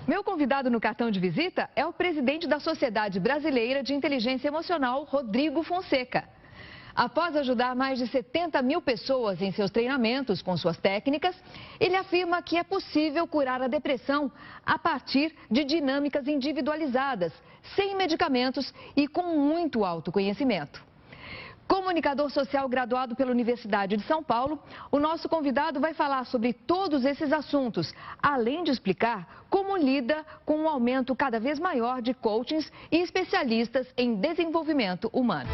Meu convidado no cartão de visita é o presidente da Sociedade Brasileira de Inteligência Emocional, Rodrigo Fonseca. Após ajudar mais de 70 mil pessoas em seus treinamentos com suas técnicas, ele afirma que é possível curar a depressão a partir de dinâmicas individualizadas, sem medicamentos e com muito autoconhecimento. Comunicador social graduado pela Universidade de São Paulo, o nosso convidado vai falar sobre todos esses assuntos, além de explicar como lida com um aumento cada vez maior de coachings e especialistas em desenvolvimento humano.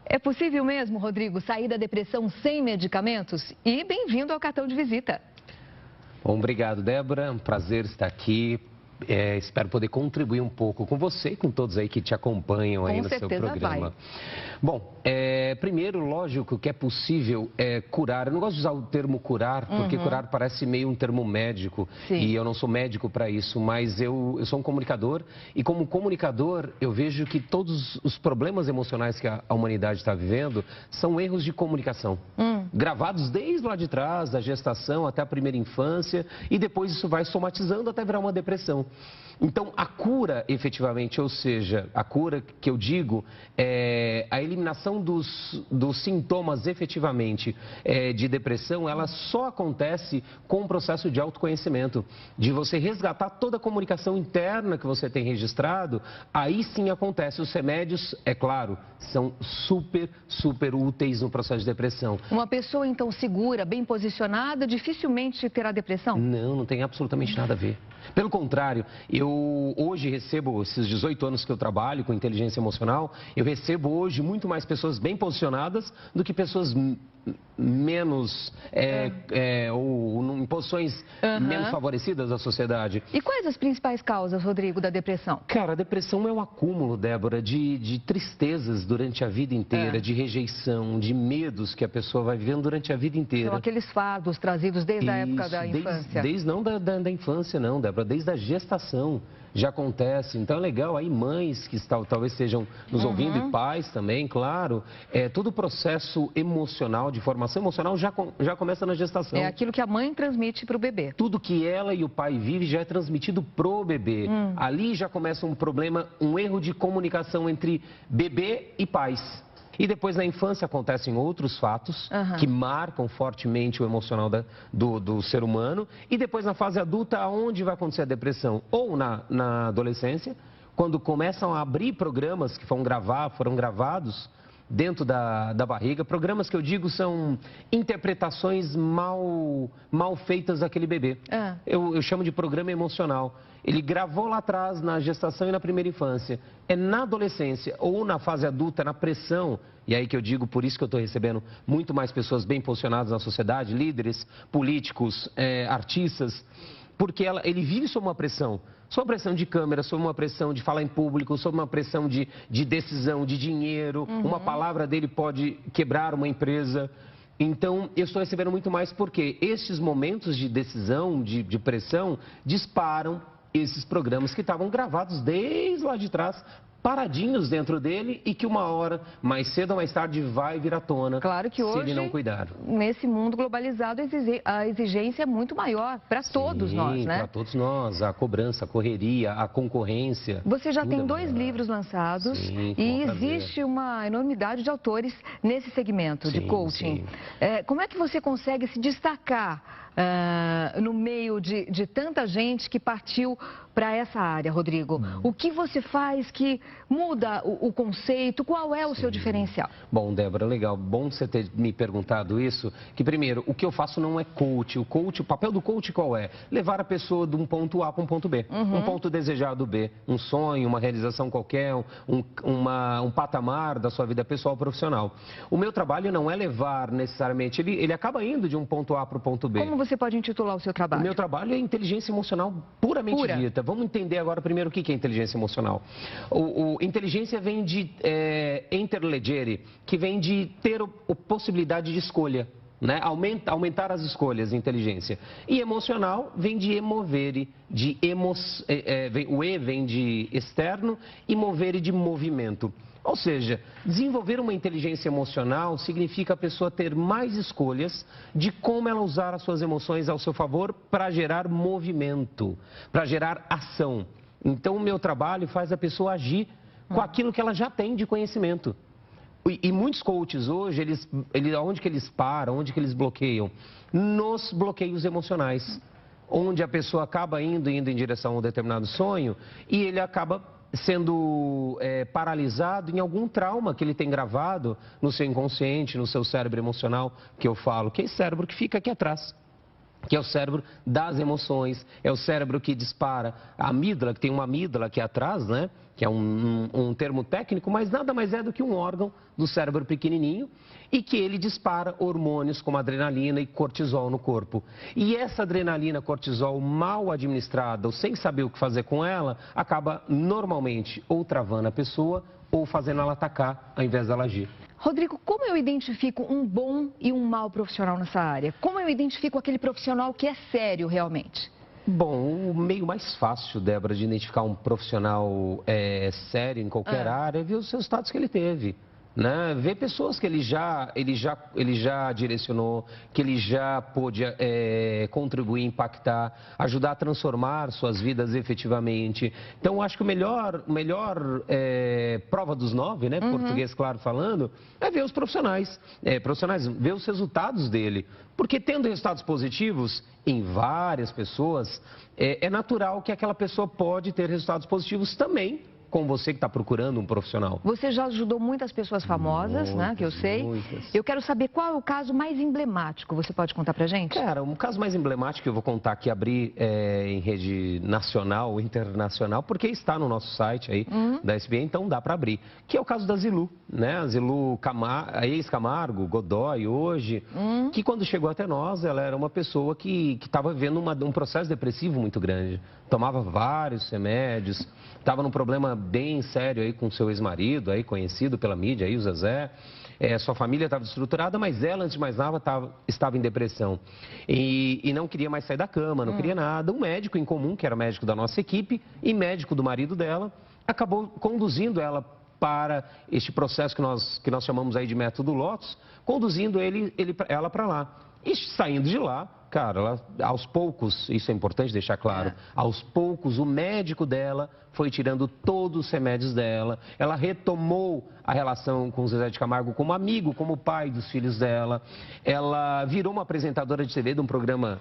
É possível mesmo, Rodrigo, sair da depressão sem medicamentos? E bem-vindo ao cartão de visita. Bom, obrigado, Débora. É um prazer estar aqui. Espero poder contribuir um pouco com você e com todos aí que te acompanham aí no seu programa. Bom, primeiro, lógico que é possível curar. Eu não gosto de usar o termo curar, porque curar parece meio um termo médico. Sim. E eu não sou médico para isso, mas eu sou um comunicador. E como comunicador, eu vejo que todos os problemas emocionais que a humanidade está vivendo são erros de comunicação. Gravados desde lá de trás, da gestação até a primeira infância, e depois isso vai somatizando até virar uma depressão. Então, a cura, efetivamente, ou seja, a cura que eu digo, a eliminação dos sintomas, efetivamente, de depressão, ela só acontece com o processo de autoconhecimento, de você resgatar toda a comunicação interna que você tem registrado, aí sim acontece. Os remédios, é claro, são super úteis no processo de depressão. Uma pessoa, então, segura, bem posicionada, dificilmente terá depressão? Não tem absolutamente nada a ver. Pelo contrário, eu hoje recebo, esses 18 anos que eu trabalho com inteligência emocional, eu recebo hoje muito mais pessoas bem posicionadas do que pessoas menos, ou em posições menos favorecidas da sociedade. E quais as principais causas, Rodrigo, da depressão? Cara, a depressão é um acúmulo, Débora, de tristezas durante a vida inteira, de rejeição, de medos que a pessoa vai vivendo durante a vida inteira. São aqueles fardos trazidos desde a época da infância. Não da infância, não, Débora, desde a gestação já acontece. Então é legal aí mães que talvez estejam nos ouvindo e pais também, claro. Todo o processo emocional, de formação emocional já começa na gestação. É aquilo que a mãe transmite para o bebê. Tudo que ela e o pai vivem já é transmitido pro bebê. Ali já começa um problema, um erro de comunicação entre bebê e pais. E depois na infância acontecem outros fatos que marcam fortemente o emocional do ser humano. E depois na fase adulta, onde vai acontecer a depressão? Ou na adolescência, quando começam a abrir programas que foram gravados dentro da barriga. Programas que eu digo são interpretações mal feitas daquele bebê. Eu chamo de programa emocional. Ele gravou lá atrás, na gestação e na primeira infância. É na adolescência ou na fase adulta, na pressão, e aí que eu digo, por isso que eu estou recebendo muito mais pessoas bem posicionadas na sociedade, líderes, políticos, artistas, porque ele vive sob uma pressão. Sob uma pressão de câmera, sob uma pressão de falar em público, sob uma pressão de decisão, de dinheiro. Uma palavra dele pode quebrar uma empresa. Então, eu estou recebendo muito mais porque esses momentos de decisão, de pressão, disparam esses programas que estavam gravados desde lá de trás, paradinhos dentro dele e que uma hora, mais cedo ou mais tarde, vai vir à tona. Claro que se hoje, ele não cuidar. Nesse mundo globalizado, a exigência é muito maior para todos nós, né? Para todos nós, a cobrança, a correria, a concorrência. Você já tem 2 livros lançados e existe uma enormidade de autores nesse segmento de coaching. Como é que você consegue se destacar no meio de tanta gente que partiu para essa área, Rodrigo? O que você faz que muda o conceito? Qual é o seu diferencial? Bom, Débora, legal. Bom você ter me perguntado isso. Que primeiro, o que eu faço não é coach. O papel do coach qual é? Levar a pessoa de um ponto A para um ponto B. Um ponto desejado B. Um sonho, uma realização qualquer, um patamar da sua vida pessoal ou profissional. O meu trabalho não é levar necessariamente, ele acaba indo de um ponto A para o ponto B. Como você pode intitular o seu trabalho? O meu trabalho é inteligência emocional puramente dita. Vamos entender agora primeiro o que é inteligência emocional. Inteligência vem de interlegere, que vem de ter a possibilidade de escolha, né? Aumentar as escolhas, inteligência. E emocional vem de emovere, o E vem de externo e movere de movimento. Ou seja, desenvolver uma inteligência emocional significa a pessoa ter mais escolhas de como ela usar as suas emoções ao seu favor para gerar movimento, para gerar ação. Então, o meu trabalho faz a pessoa agir com aquilo que ela já tem de conhecimento. E muitos coaches hoje, onde que eles param, onde que eles bloqueiam? Nos bloqueios emocionais, onde a pessoa acaba indo em direção a um determinado sonho e ele acaba sendo paralisado em algum trauma que ele tem gravado no seu inconsciente, no seu cérebro emocional, que eu falo, que é esse cérebro que fica aqui atrás, que é o cérebro das emoções, é o cérebro que dispara a amígdala, que tem uma amígdala aqui atrás, né? Que é um termo técnico, mas nada mais é do que um órgão do cérebro pequenininho e que ele dispara hormônios como adrenalina e cortisol no corpo. E essa adrenalina, cortisol mal administrada ou sem saber o que fazer com ela, acaba normalmente ou travando a pessoa ou fazendo ela atacar ao invés dela agir. Rodrigo, como eu identifico um bom e um mau profissional nessa área? Como eu identifico aquele profissional que é sério realmente? Bom, o meio mais fácil, Débora, de identificar um profissional sério em qualquer área é ver os resultados que ele teve. Né? Ver pessoas que ele já direcionou, que ele já pôde contribuir, impactar, ajudar a transformar suas vidas efetivamente. Então, acho que o melhor prova dos 9, né? Português claro falando, é ver os profissionais, ver os resultados dele. Porque tendo resultados positivos em várias pessoas, é natural que aquela pessoa pode ter resultados positivos também com você que está procurando um profissional. Você já ajudou muitas pessoas famosas, né, que eu sei. Muitas. Eu quero saber qual é o caso mais emblemático. Você pode contar pra gente? Cara, um caso mais emblemático que eu vou contar que abri em rede nacional ou internacional, porque está no nosso site aí da SBA, então dá para abrir. Que é o caso da Zilu, né? A Zilu, a ex-Camargo, Godoy, hoje, que quando chegou até nós, ela era uma pessoa que estava vivendo um processo depressivo muito grande. Tomava vários remédios, estava num problema bem sério aí com seu ex-marido, aí conhecido pela mídia, aí o Zezé. Sua família estava estruturada, mas ela, antes de mais nada, estava em depressão. E não queria mais sair da cama, não queria nada. Um médico em comum, que era médico da nossa equipe, e médico do marido dela, acabou conduzindo ela para este processo que nós chamamos aí de método Lotus, conduzindo ela para lá. E saindo de lá, cara, aos poucos, isso é importante deixar claro, aos poucos o médico dela foi tirando todos os remédios dela, ela retomou a relação com o Zezé de Camargo como amigo, como pai dos filhos dela, ela virou uma apresentadora de TV de um programa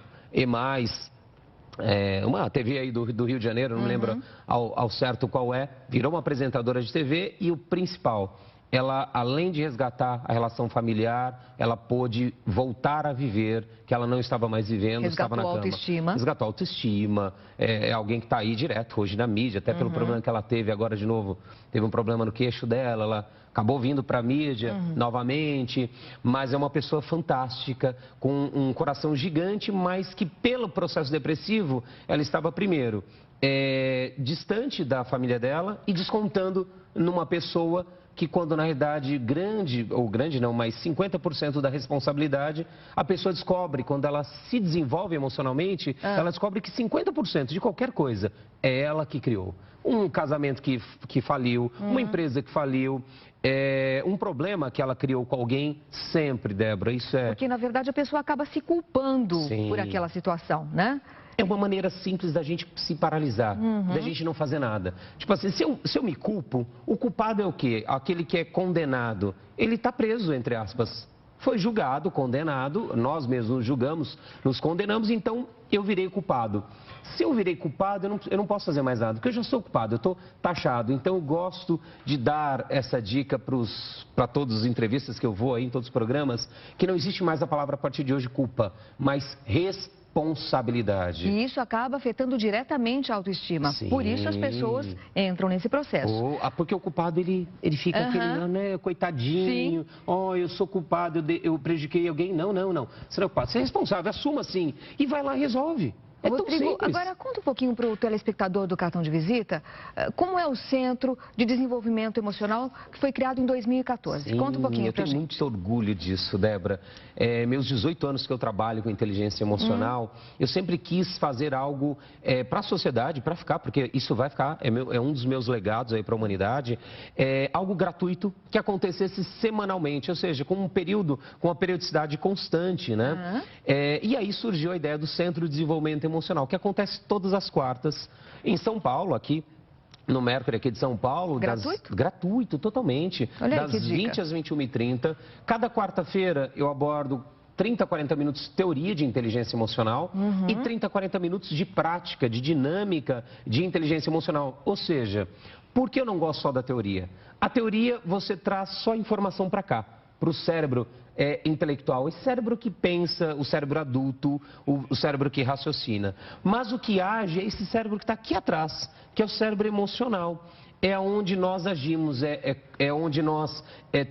uma TV aí do Rio de Janeiro, não me lembro ao certo qual virou uma apresentadora de TV e o principal, ela, além de resgatar a relação familiar, ela pôde voltar a viver, que ela não estava mais vivendo, estava na cama. Resgatou a autoestima. É alguém que está aí direto hoje na mídia, até pelo problema que ela teve agora de novo. Teve um problema no queixo dela, ela acabou vindo para a mídia novamente, mas é uma pessoa fantástica, com um coração gigante, mas que pelo processo depressivo, ela estava primeiro distante da família dela e descontando numa pessoa que quando na realidade mas 50% da responsabilidade a pessoa descobre, quando ela se desenvolve emocionalmente, ela descobre que 50% de qualquer coisa é ela que criou. Um casamento que faliu, uma empresa que faliu, um problema que ela criou com alguém, sempre, Débora, isso é... Porque, na verdade, a pessoa acaba se culpando por aquela situação, né? É uma maneira simples da gente se paralisar, da gente não fazer nada. Tipo assim, se eu me culpo, o culpado é o quê? Aquele que é condenado. Ele está preso, entre aspas. Foi julgado, condenado, nós mesmos julgamos, nos condenamos, então eu virei culpado. Se eu virei culpado, eu não posso fazer mais nada, porque eu já sou culpado, eu estou taxado. Então eu gosto de dar essa dica para todas as entrevistas que eu vou aí, em todos os programas, que não existe mais a palavra a partir de hoje culpa, mas responsabilidade. E isso acaba afetando diretamente a autoestima. Sim. Por isso as pessoas entram nesse processo. Porque o culpado, ele fica aquele, né, coitadinho, eu sou culpado, eu prejudiquei alguém. Não. Você não é culpado, você é responsável, assuma assim. E vai lá e resolve. É tão Rodrigo, simples. agora conta um pouquinho para o telespectador do cartão de visita, como é o Centro de Desenvolvimento Emocional que foi criado em 2014. Sim, Conta um pouquinho eu para a tenho gente. muito orgulho disso, Débora. Meus 18 anos que eu trabalho com inteligência emocional, eu sempre quis fazer algo para a sociedade, para ficar, porque isso vai ficar, é um dos meus legados aí para a humanidade, algo gratuito que acontecesse semanalmente, ou seja, com uma periodicidade constante, né? E aí surgiu a ideia do Centro de Desenvolvimento Emocional, que acontece todas as quartas em São Paulo, aqui no Mercury, aqui de São Paulo. Gratuito? Gratuito, totalmente. Olha aí, Das que dica. 20 às 21h30. Cada quarta-feira eu abordo 30, 40 minutos de teoria de inteligência emocional e 30, 40 minutos de prática, de dinâmica de inteligência emocional. Ou seja, por que eu não gosto só da teoria? A teoria você traz só informação para cá, para o cérebro intelectual, esse cérebro que pensa, o cérebro adulto, o cérebro que raciocina. Mas o que age é esse cérebro que está aqui atrás, que é o cérebro emocional. É onde nós agimos, é onde nós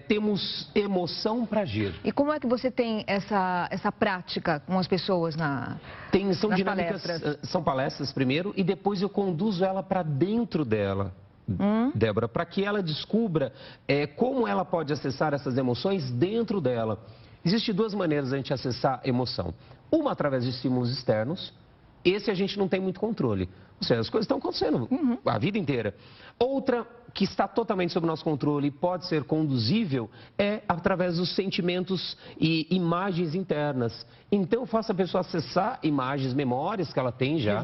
temos emoção para agir. E como é que você tem essa prática com as pessoas nas Dinâmicas, palestras? são palestras primeiro e depois eu conduzo ela para dentro dela. Débora, para que ela descubra como ela pode acessar essas emoções dentro dela. Existem duas maneiras de a gente acessar emoção. Uma através de estímulos externos, esse a gente não tem muito controle. Ou seja, as coisas estão acontecendo a vida inteira. Outra que está totalmente sob nosso controle e pode ser conduzível é através dos sentimentos e imagens internas. Então eu faço a pessoa acessar imagens, memórias que ela tem já.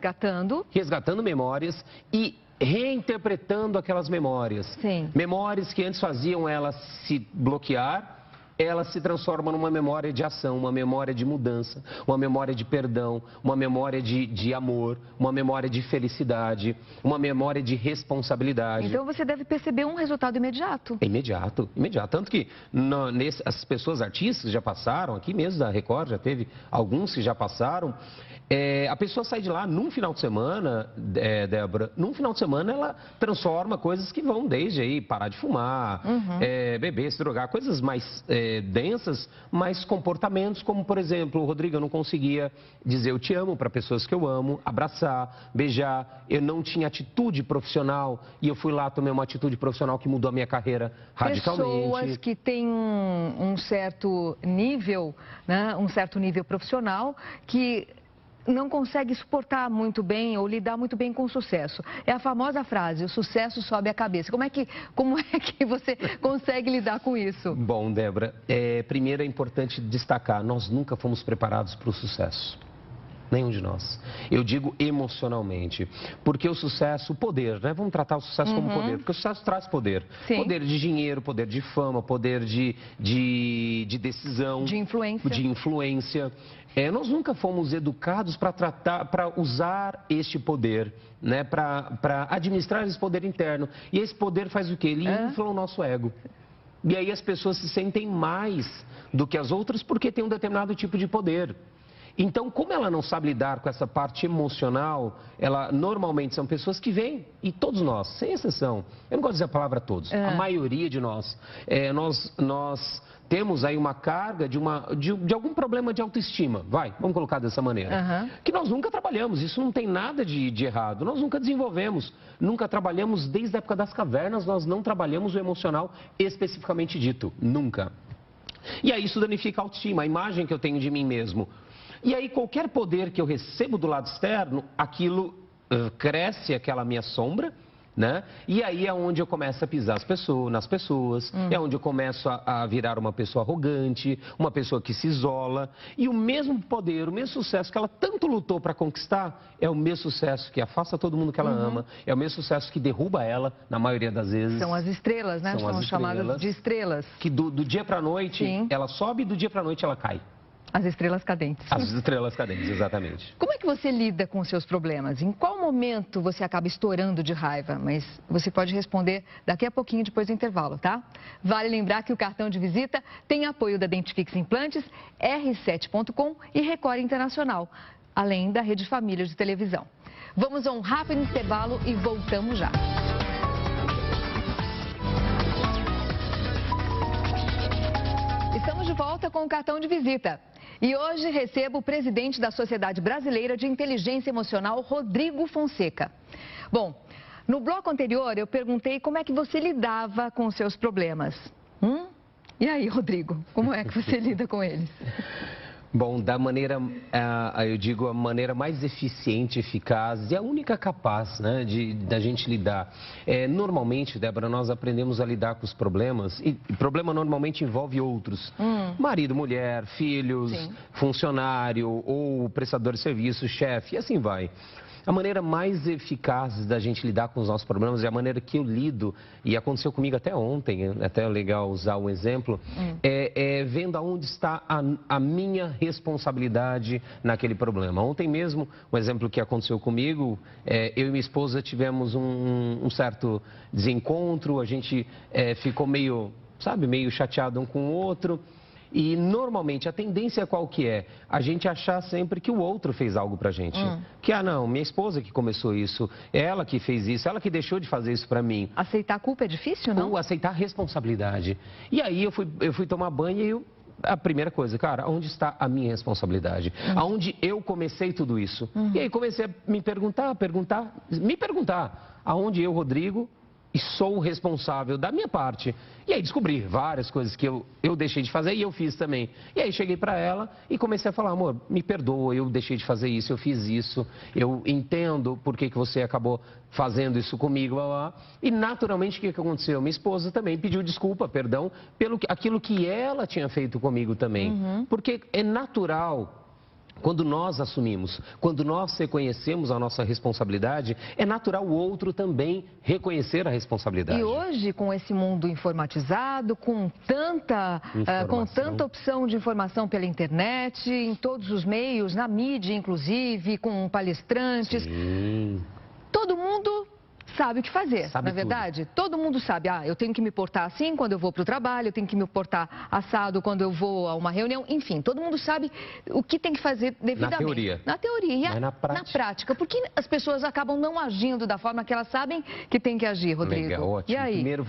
Resgatando memórias e reinterpretando aquelas memórias. Sim. Memórias que antes faziam ela se bloquear, ela se transforma numa memória de ação, uma memória de mudança, uma memória de perdão, uma memória de amor, uma memória de felicidade, uma memória de responsabilidade. Então você deve perceber um resultado imediato. Imediato, imediato. Tanto que as pessoas artistas que já passaram, aqui mesmo da Record já teve alguns que já passaram, a pessoa sai de lá num final de semana, Débora, num final de semana ela transforma coisas que vão desde aí parar de fumar, beber, se drogar, coisas mais densas, mas comportamentos como, por exemplo, Rodrigo, eu não conseguia dizer eu te amo para pessoas que eu amo, abraçar, beijar, eu não tinha atitude profissional e eu fui lá, tomei uma atitude profissional que mudou a minha carreira radicalmente. Pessoas que têm um certo nível, né, um certo nível profissional que não consegue suportar muito bem ou lidar muito bem com o sucesso. É a famosa frase, o sucesso sobe a cabeça. Como é que você consegue lidar com isso? Bom, Débora, primeiro é importante destacar, nós nunca fomos preparados para o sucesso. Nenhum de nós. Eu digo emocionalmente. Porque o sucesso, o poder, né? Vamos tratar o sucesso como poder. Porque o sucesso traz poder. Sim. Poder de dinheiro, poder de fama, poder de decisão. De influência. Nós nunca fomos educados para usar este poder, né? Para administrar esse poder interno. E esse poder faz o quê? Ele infla o nosso ego. E aí as pessoas se sentem mais do que as outras porque tem um determinado tipo de poder. Então, como ela não sabe lidar com essa parte emocional, normalmente são pessoas que vêm, e todos nós, sem exceção, eu não gosto de dizer a palavra todos, a maioria de nós, nós temos aí uma carga de algum problema de autoestima, vamos colocar dessa maneira, que nós nunca trabalhamos, isso não tem nada de errado, nós nunca desenvolvemos, nunca trabalhamos desde a época das cavernas, nós não trabalhamos o emocional especificamente dito, nunca. E aí isso danifica a autoestima, a imagem que eu tenho de mim mesmo. E aí qualquer poder que eu recebo do lado externo, aquilo cresce aquela minha sombra, né? E aí é onde eu começo a pisar nas pessoas, é onde eu começo a virar uma pessoa arrogante, uma pessoa que se isola. E o mesmo poder, o mesmo sucesso que ela tanto lutou para conquistar, é o mesmo sucesso que afasta todo mundo que ela ama, é o mesmo sucesso que derruba ela, na maioria das vezes. São as estrelas, né? São chamadas de estrelas. Que do dia para a noite, ela sobe e do dia para a noite ela cai. As estrelas cadentes. As estrelas cadentes, exatamente. Como é que você lida com os seus problemas? Em qual momento você acaba estourando de raiva? Mas você pode responder daqui a pouquinho, depois do intervalo, tá? Vale lembrar que o cartão de visita tem apoio da Dentifix Implantes, R7.com e Record Internacional, além da Rede Família de televisão. Vamos a um rápido intervalo e voltamos já. Estamos de volta com o cartão de visita. E hoje recebo o presidente da Sociedade Brasileira de Inteligência Emocional, Rodrigo Fonseca. Bom, no bloco anterior eu perguntei como é que você lidava com os seus problemas. E aí, Rodrigo, como é que você lida com eles? Bom, da maneira, eu digo, a maneira mais eficiente, eficaz e a única capaz, né, da gente lidar. Normalmente, Débora, nós aprendemos a lidar com os problemas e problema normalmente envolve outros. Marido, mulher, filhos, sim, funcionário ou prestador de serviço, chefe, e assim vai. A maneira mais eficaz da gente lidar com os nossos problemas é a maneira que eu lido, e aconteceu comigo até ontem, até é legal usar um exemplo, vendo aonde está a minha responsabilidade naquele problema. Ontem mesmo, um exemplo que aconteceu comigo, eu e minha esposa tivemos um certo desencontro, a gente ficou meio chateado um com o outro. E, normalmente, a tendência qual que é? A gente achar sempre que o outro fez algo pra gente. Que, não, minha esposa que começou isso, ela que fez isso, ela que deixou de fazer isso pra mim. Aceitar a culpa é difícil, não? Ou aceitar a responsabilidade. E aí, eu fui tomar banho e a primeira coisa, cara, onde está a minha responsabilidade? Aonde eu comecei tudo isso? E aí, comecei a me perguntar, aonde eu, Rodrigo, e sou o responsável da minha parte. E aí descobri várias coisas que eu deixei de fazer e eu fiz também. E aí cheguei para ela e comecei a falar, amor, me perdoa, eu deixei de fazer isso, eu fiz isso, eu entendo por que você acabou fazendo isso comigo. Blá, blá. E naturalmente o que aconteceu? Minha esposa também pediu desculpa, perdão, pelo aquilo que ela tinha feito comigo também. Porque é natural. Quando nós assumimos, quando nós reconhecemos a nossa responsabilidade, é natural o outro também reconhecer a responsabilidade. E hoje, com esse mundo informatizado, com tanta opção de informação pela internet, em todos os meios, na mídia inclusive, com palestrantes, sim, todo mundo sabe o que fazer, na verdade? Todo mundo sabe, eu tenho que me portar assim quando eu vou para o trabalho, eu tenho que me portar assado quando eu vou a uma reunião, enfim, todo mundo sabe o que tem que fazer devidamente. Na teoria. Na teoria. E na prática. Por que as pessoas acabam não agindo da forma que elas sabem que tem que agir, Rodrigo? Legal, ótimo. E aí? Primeiro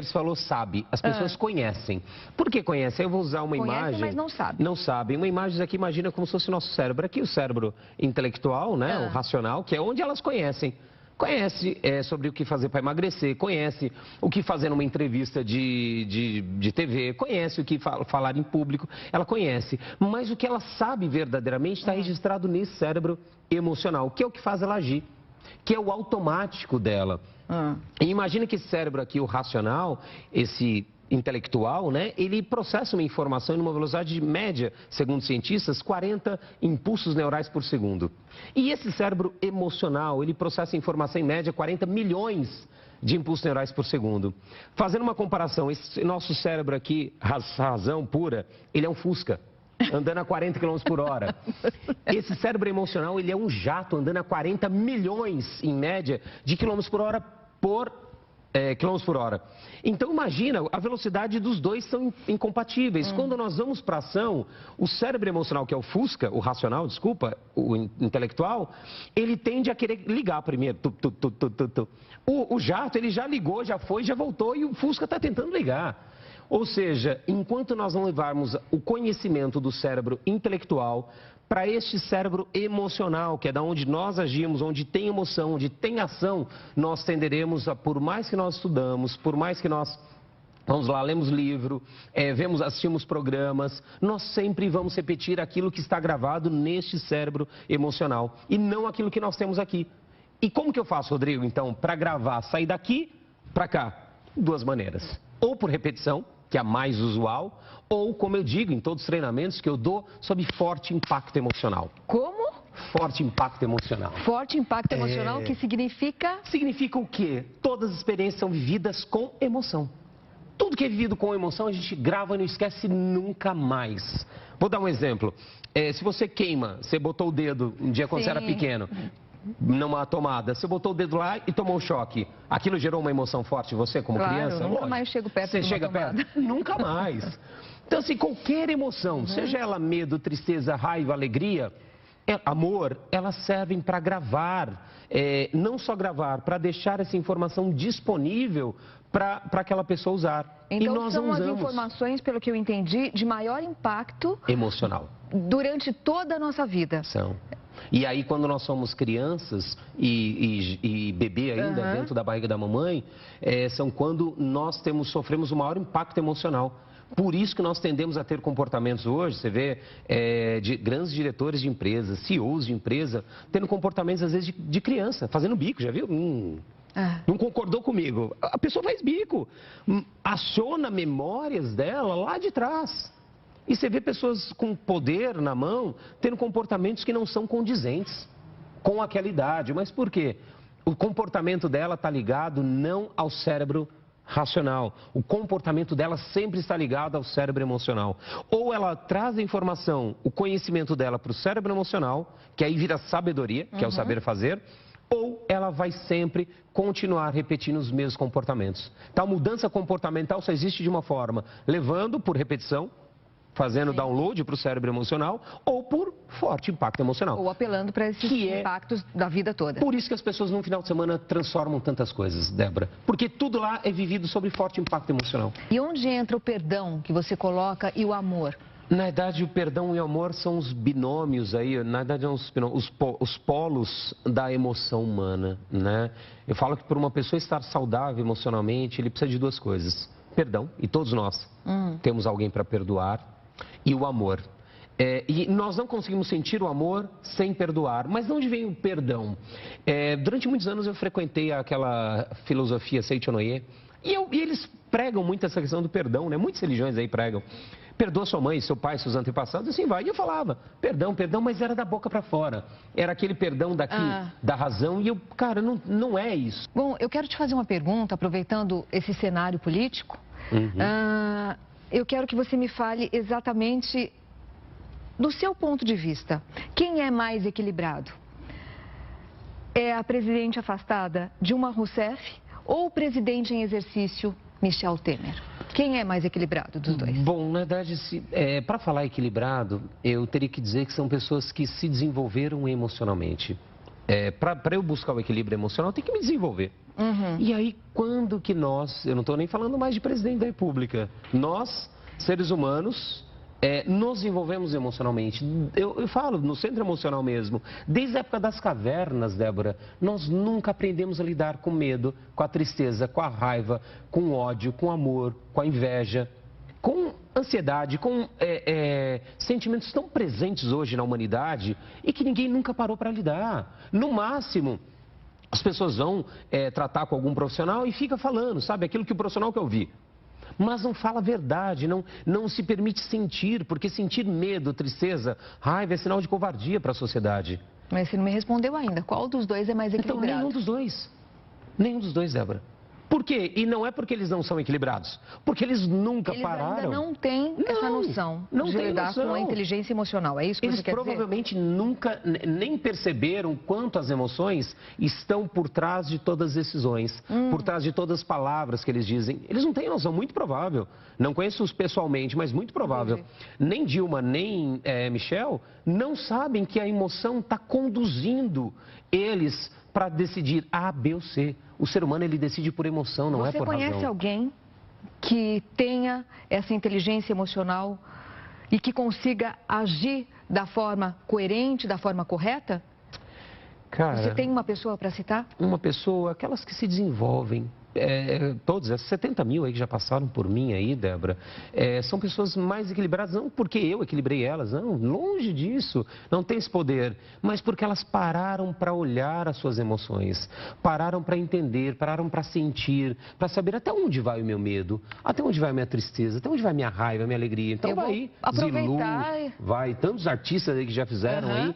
você falou sabe, as pessoas conhecem. Por que conhecem? Eu vou usar uma imagem... mas não sabem. Não sabem. Uma imagem aqui, imagina como se fosse o nosso cérebro. Aqui o cérebro intelectual, né, o racional, que é onde elas conhecem. Conhece sobre o que fazer para emagrecer, conhece o que fazer numa entrevista de TV, conhece o que falar em público, ela conhece. Mas o que ela sabe verdadeiramente está registrado nesse cérebro emocional, que é o que faz ela agir, que é o automático dela. E imagina que esse cérebro aqui, o racional, esse intelectual, né, ele processa uma informação em uma velocidade média, segundo cientistas, 40 impulsos neurais por segundo. E esse cérebro emocional, ele processa informação em média 40 milhões de impulsos neurais por segundo. Fazendo uma comparação, esse nosso cérebro aqui, razão pura, ele é um Fusca, andando a 40 km por hora. Esse cérebro emocional, ele é um jato, andando a 40 milhões, em média, de quilômetros por hora quilômetros por hora. Então imagina, a velocidade dos dois são incompatíveis. Quando nós vamos para ação, o cérebro emocional, que é o Fusca, o racional, desculpa, o intelectual, ele tende a querer ligar primeiro. O jato, ele já ligou, já foi, já voltou e o Fusca está tentando ligar. Ou seja, enquanto nós não levarmos o conhecimento do cérebro intelectual para este cérebro emocional, que é da onde nós agimos, onde tem emoção, onde tem ação, nós tenderemos a, por mais que nós estudamos, por mais que nós, vamos lá, lemos livro, assistimos programas, nós sempre vamos repetir aquilo que está gravado neste cérebro emocional e não aquilo que nós temos aqui. E como que eu faço, Rodrigo, então, para gravar, sair daqui para cá? Duas maneiras. Ou por repetição, que é a mais usual, ou, como eu digo em todos os treinamentos que eu dou, sob forte impacto emocional. Como? Forte impacto emocional. Forte impacto emocional, que significa? Significa o quê? Todas as experiências são vividas com emoção. Tudo que é vivido com emoção, a gente grava e não esquece nunca mais. Vou dar um exemplo. Se você queima, você botou o dedo um dia quando você era pequeno, numa tomada, você botou o dedo lá e tomou um choque. Aquilo gerou uma emoção forte em você como criança? Nunca mais chego perto de uma tomada. Perto? Nunca mais. Então, assim, qualquer emoção, seja ela medo, tristeza, raiva, alegria, amor, elas servem para gravar, não só gravar, para deixar essa informação disponível para aquela pessoa usar. Então, e nós são não as usamos. informações, pelo que eu entendi, de maior impacto Emocional. durante toda a nossa vida. São. E aí, quando nós somos crianças e bebê ainda dentro da barriga da mamãe, são quando nós sofremos o maior impacto emocional. Por isso que nós tendemos a ter comportamentos hoje, você vê de grandes diretores de empresas, CEOs de empresa, tendo comportamentos às vezes de criança, fazendo bico, já viu? Não concordou comigo. A pessoa faz bico, aciona memórias dela lá de trás. E você vê pessoas com poder na mão tendo comportamentos que não são condizentes com aquela idade. Mas por quê? O comportamento dela está ligado não ao cérebro racional. O comportamento dela sempre está ligado ao cérebro emocional. Ou ela traz a informação, o conhecimento dela para o cérebro emocional, que aí vira sabedoria, que é o saber fazer, ou ela vai sempre continuar repetindo os mesmos comportamentos. Então, a mudança comportamental só existe de uma forma, levando por repetição, fazendo download para o cérebro emocional, ou por forte impacto emocional. Ou apelando para esses impactos da vida toda. Por isso que as pessoas no final de semana transformam tantas coisas, Débora. Porque tudo lá é vivido sob forte impacto emocional. E onde entra o perdão que você coloca e o amor? Na verdade, o perdão e o amor são os binômios aí, na verdade, os polos da emoção humana, né? Eu falo que para uma pessoa estar saudável emocionalmente, ele precisa de duas coisas. Perdão, e todos nós temos alguém para perdoar, e o amor. E nós não conseguimos sentir o amor sem perdoar. Mas de onde vem o perdão? Durante muitos anos eu frequentei aquela filosofia Seichonoye, e eles pregam muito essa questão do perdão, né? Muitas religiões aí pregam. Perdoa sua mãe, seu pai, seus antepassados, assim vai. E eu falava, perdão, perdão, mas era da boca para fora. Era aquele perdão daqui, da razão, e eu, cara, não é isso. Bom, eu quero te fazer uma pergunta, aproveitando esse cenário político. Eu quero que você me fale exatamente, do seu ponto de vista, quem é mais equilibrado? É a presidente afastada Dilma Rousseff ou o presidente em exercício Michel Temer? Quem é mais equilibrado dos dois? Bom, na verdade, para falar equilibrado, eu teria que dizer que são pessoas que se desenvolveram emocionalmente. Para eu buscar o equilíbrio emocional, eu tenho que me desenvolver. E aí, quando que nós, eu não estou nem falando mais de presidente da República, nós, seres humanos, nos desenvolvemos emocionalmente. Eu falo no centro emocional mesmo. Desde a época das cavernas, Débora, nós nunca aprendemos a lidar com medo, com a tristeza, com a raiva, com o ódio, com o amor, com a inveja, com ansiedade, com sentimentos tão presentes hoje na humanidade e que ninguém nunca parou para lidar. No máximo, as pessoas vão tratar com algum profissional e fica falando, sabe, aquilo que o profissional quer ouvir. Mas não fala a verdade, não se permite sentir, porque sentir medo, tristeza, raiva é sinal de covardia para a sociedade. Mas você não me respondeu ainda. Qual dos dois é mais equilibrado? Então, nenhum dos dois. Nenhum dos dois, Débora. Por quê? E não é porque eles não são equilibrados, porque eles nunca pararam. Eles ainda não têm essa noção de lidar com a inteligência emocional, é isso que você quer dizer? Eles provavelmente nunca nem perceberam quanto as emoções estão por trás de todas as decisões, por trás de todas as palavras que eles dizem. Eles não têm noção, muito provável. Não conheço-os pessoalmente, mas muito provável. Nem Dilma, nem Michel não sabem que a emoção está conduzindo eles para decidir A, B ou C. O ser humano, ele decide por emoção, não é por razão. Você conhece alguém que tenha essa inteligência emocional e que consiga agir da forma coerente, da forma correta? Cara, você tem uma pessoa para citar? Uma pessoa, aquelas que se desenvolvem. Todos, esses 70 mil aí que já passaram por mim aí, Débora, são pessoas mais equilibradas, não porque eu equilibrei elas, não, longe disso, não tem esse poder, mas porque elas pararam para olhar as suas emoções, pararam para entender, pararam para sentir, para saber até onde vai o meu medo, até onde vai a minha tristeza, até onde vai a minha raiva, a minha alegria. Então vai Zilu, vai tantos artistas aí que já fizeram aí,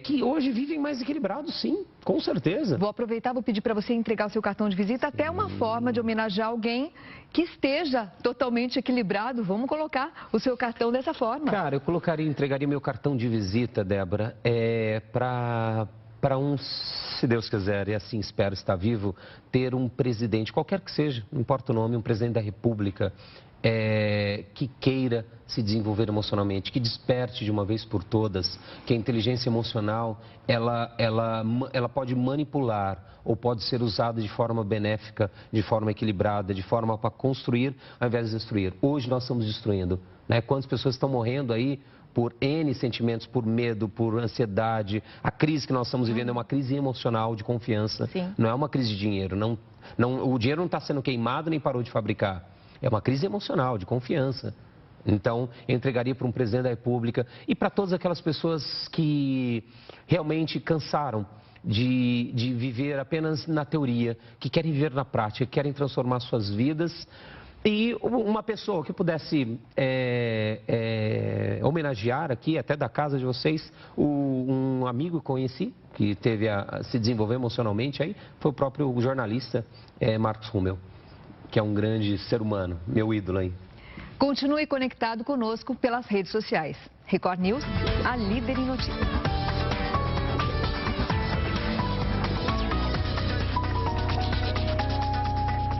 que hoje vivem mais equilibrados, sim, com certeza. Vou aproveitar, vou pedir para você entregar o seu cartão de visita, até uma forma de homenagear alguém que esteja totalmente equilibrado. Vamos colocar o seu cartão dessa forma. Cara, eu entregaria meu cartão de visita, Débora, para se Deus quiser, e assim espero estar vivo, ter um presidente, qualquer que seja, não importa o nome, um presidente da República, que queira se desenvolver emocionalmente, que desperte de uma vez por todas que a inteligência emocional, ela pode manipular ou pode ser usada de forma benéfica, de forma equilibrada, de forma para construir ao invés de destruir. Hoje nós estamos destruindo, né? Quantas pessoas estão morrendo aí por N sentimentos, por medo, por ansiedade. A crise que nós estamos vivendo é uma crise emocional de confiança, Sim. Não é uma crise de dinheiro. O dinheiro não está sendo queimado nem parou de fabricar. É uma crise emocional, de confiança. Então, eu entregaria para um presidente da República e para todas aquelas pessoas que realmente cansaram de viver apenas na teoria, que querem viver na prática, que querem transformar suas vidas. E uma pessoa que pudesse homenagear aqui, até da casa de vocês, um amigo que conheci, que teve a se desenvolver emocionalmente, aí, foi o próprio jornalista Marcos Rummel, que é um grande ser humano, meu ídolo aí. Continue conectado conosco pelas redes sociais. Record News, a líder em notícias.